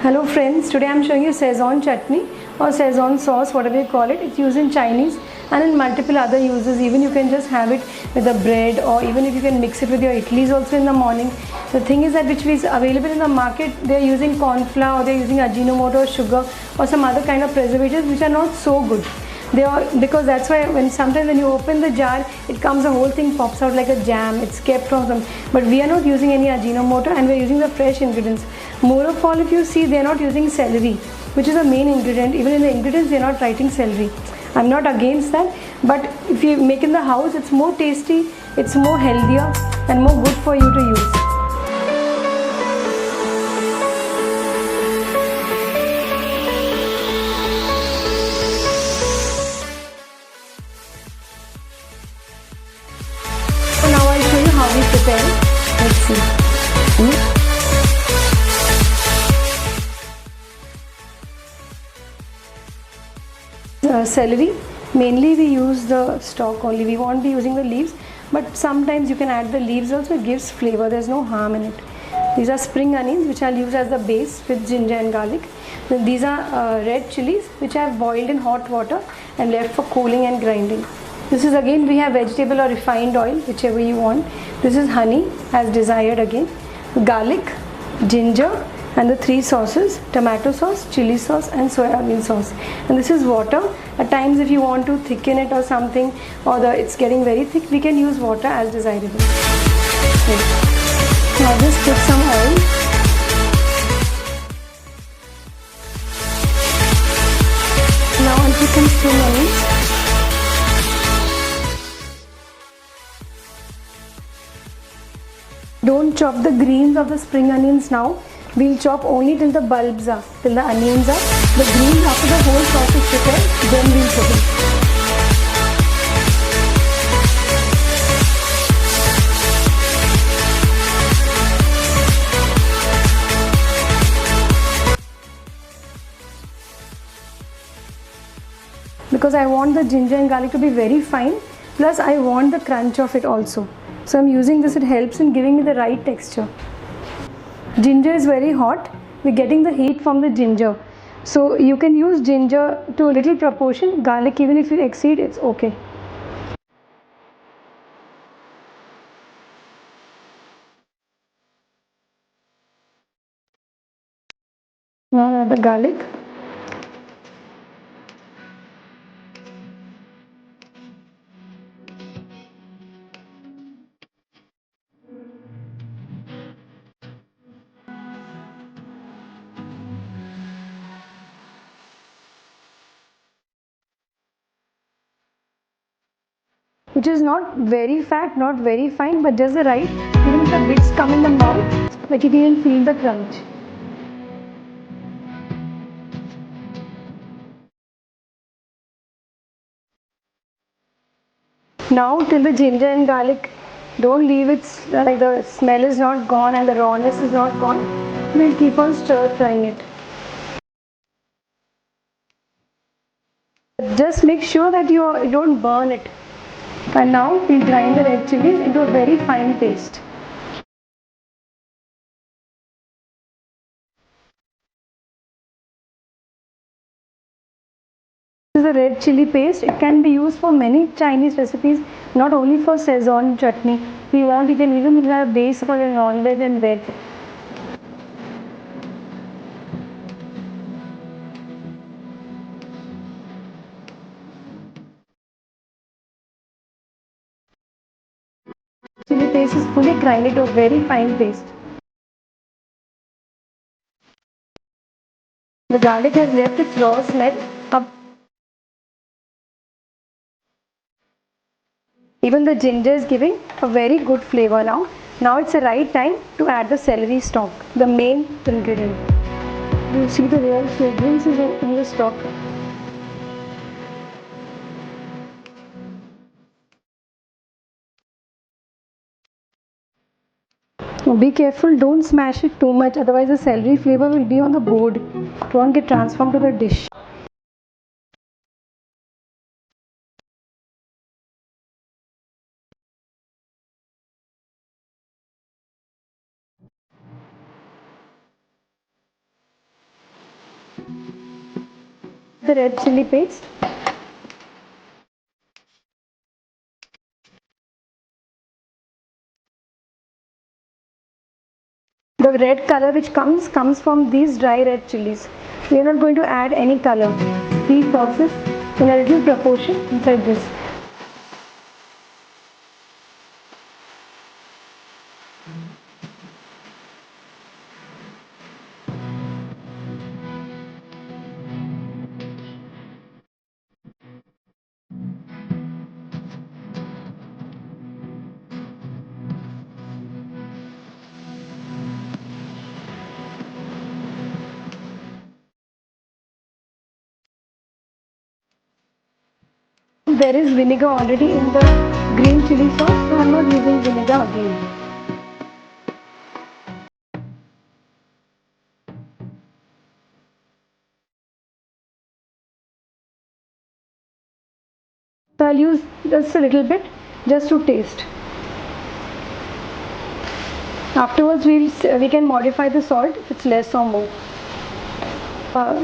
Hello friends, today I am showing you Szechuan Chutney or Szechuan sauce, whatever you call it. It's used in Chinese and in multiple other uses. Even you can just have it with a bread, or even if you can mix it with your idlis also in the morning. The thing is that which is available in the market, they are using corn flour, or they are using Ajinomoto or sugar or some other kind of preservatives which are not so good. They are, because that's why sometimes when you open the jar, it comes, the whole thing pops out like a jam. It's kept from some, but we are not using any Ajinomoto and we are using the fresh ingredients. More of all, if you see, they are not using celery, which is a main ingredient. Even in the ingredients, they are not writing celery. I'm not against that, but if you make in the house, it's more tasty, it's more healthier and more good for you to use. So now I'll show you how we prepare it. Let's see. Celery, mainly we use the stalk only. We won't be using the leaves, but sometimes you can add the leaves also. It gives flavor. There's no harm in it. These are spring onions, which I'll use as the base with ginger and garlic. Then these are red chilies, which I have boiled in hot water and left for cooling and grinding. This is, again, we have vegetable or refined oil, whichever you want. This is honey, as desired again. Garlic, ginger, and the three sauces: tomato sauce, chili sauce and soya bean sauce. And this is water. At times if you want to thicken it or something, or it's getting very thick, we can use water as desirable. Okay. Now just put some oil. Now I'll put some spring onions. Don't chop the greens of the spring onions now. We'll chop only till the bulbs are, till the onions are. The greens, after the whole sauce is prepared, then we'll put it. Because I want the ginger and garlic to be very fine, plus I want the crunch of it also. So I'm using this, it helps in giving me the right texture. Ginger is very hot. We're getting the heat from the ginger. So you can use ginger to a little proportion. Garlic, even if you exceed, it's okay. Now add the garlic. Which is not very fat, not very fine, but just the right. Even if the bits come in the mouth, like you can feel the crunch. Now till the ginger and garlic, don't leave it like the smell is not gone and the rawness is not gone. We'll keep on stir frying it. Just make sure that you don't burn it. And now we'll grind the red chilies into a very fine paste. This is a red chili paste. It can be used for many Chinese recipes, not only for Szechuan chutney. If you want, you can even have a base for your non-veg and veg. Chili paste is fully grinded to a very fine paste. The garlic has left its raw smell up. Even the ginger is giving a very good flavor now. Now it's the right time to add the celery stalk, the main ingredient. You see the real fragrance is in the stalk. Be careful, don't smash it too much, otherwise the celery flavor will be on the board. It won't get transformed to the dish. the red chili paste. The red color which comes from these dry red chilies. We are not going to add any color. These sauces in a little proportion inside this. There is vinegar already in the green chili sauce, so I am not using vinegar again. So I'll use just a little bit just to taste. Afterwards we can modify the salt if it's less or more.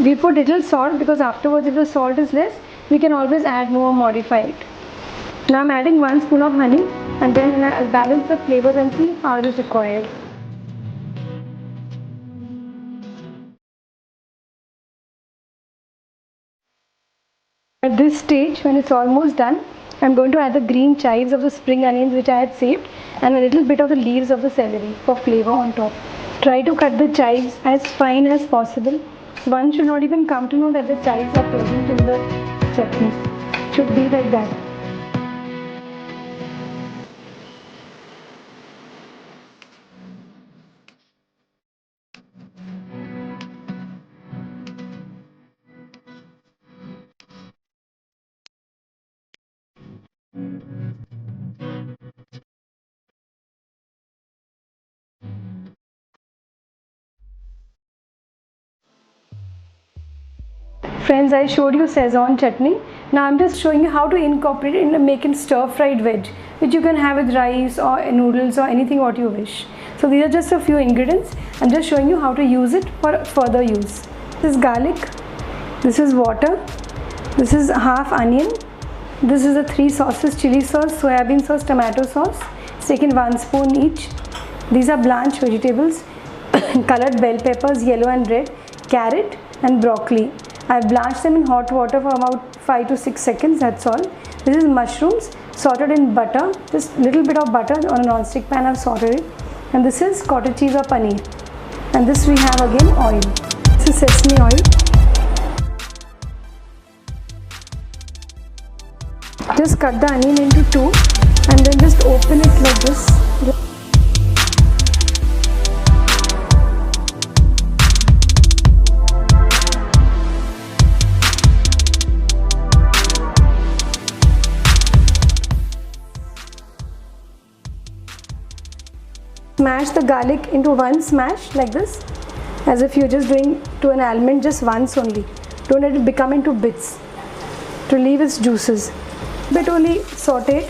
We put little salt because afterwards if the salt is less, we can always add more or modify it. Now I'm adding 1 spoon of honey and then I'll balance the flavors and see how it is required. At this stage, when it's almost done, I'm going to add the green chives of the spring onions which I had saved and a little bit of the leaves of the celery for flavor on top. Try to cut the chives as fine as possible. One should not even come to know that the chives are present in the chutney. It should be like that. Friends, I showed you Szechuan chutney. Now I'm just showing you how to incorporate it and make it stir-fried veg, which you can have with rice or noodles or anything what you wish. So these are just a few ingredients. I'm just showing you how to use it for further use. This is garlic, this is water, this is half onion, this is the 3 sauces: chili sauce, soybean sauce, tomato sauce. It's taken 1 spoon each. These are blanched vegetables, colored bell peppers, yellow and red, carrot and broccoli. I've blanched them in hot water for about 5 to 6 seconds, that's all. This is mushrooms sauteed in butter, just little bit of butter on a non-stick pan I've sauteed it. And this is cottage cheese or paneer. And this we have again oil. This is sesame oil. Just cut the onion into 2 and then just open it like this. Smash the garlic into 1 smash like this, as if you're just doing to an almond just once only. Don't let it become into bits. To leave its juices. Bit only sauteed,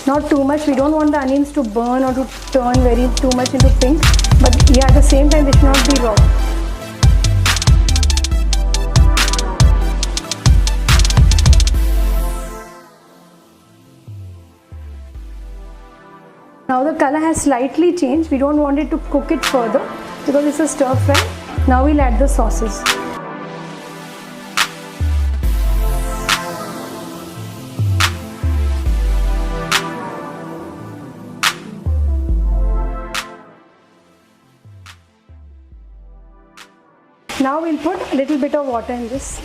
not too much. We don't want the onions to burn or to turn too much into pink. But yeah, at the same time they should not be raw. Now the color has slightly changed. We don't want it to cook it further because it's a stir fry. Now we'll add the sauces. Now we'll put a little bit of water in this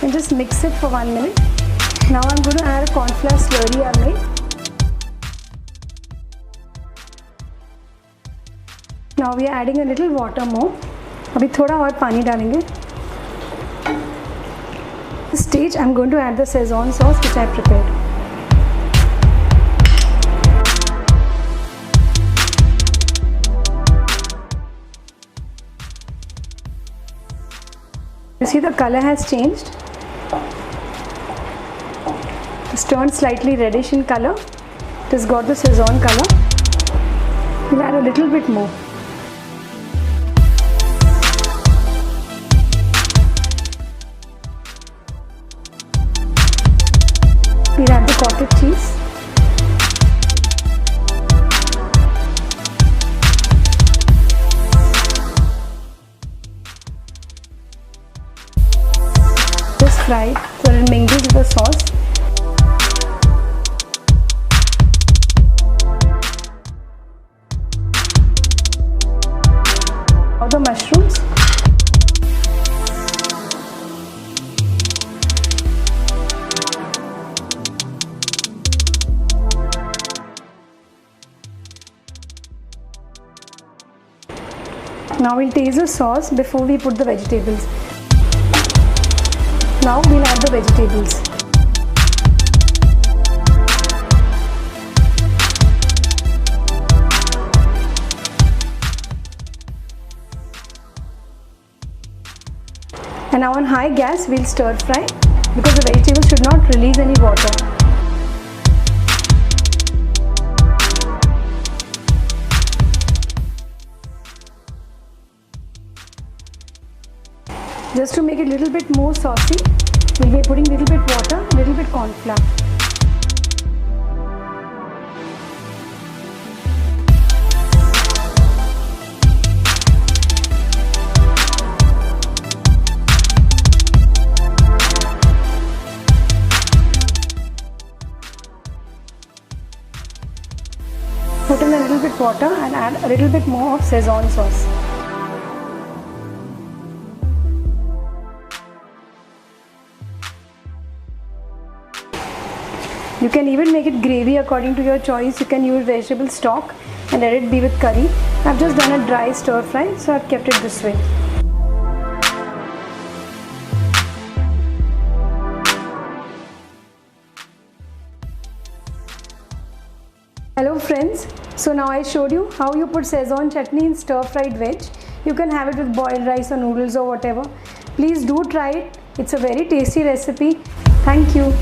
and just mix it for 1 minute. Now I'm going to add a cornflour slurry I've made. Now we are adding a little water more. अभी थोड़ा और पानी डालेंगे. This stage I'm going to add the Szechuan sauce which I prepared. You see the color has changed. It's turned slightly reddish in color. It has got the Szechuan color. We'll add a little bit more. we'll add the cottage cheese. Just fry it so it mingles with the sauce. Now the mushrooms. Now we'll taste the sauce before we put the vegetables. Now we'll add the vegetables. And now on high gas we'll stir fry because the vegetables should not release any water. Just to make it a little bit more saucy, we'll be putting a little bit water, a little bit corn flour. Put in a little bit water and add a little bit more of Szechuan sauce. You can even make it gravy according to your choice. You can use vegetable stock and let it be with curry. I've just done a dry stir fry, so I've kept it this way. Hello friends, so now I showed you how you put Szechuan chutney in stir fried veg. You can have it with boiled rice or noodles or whatever. Please do try it. It's a very tasty recipe. Thank you.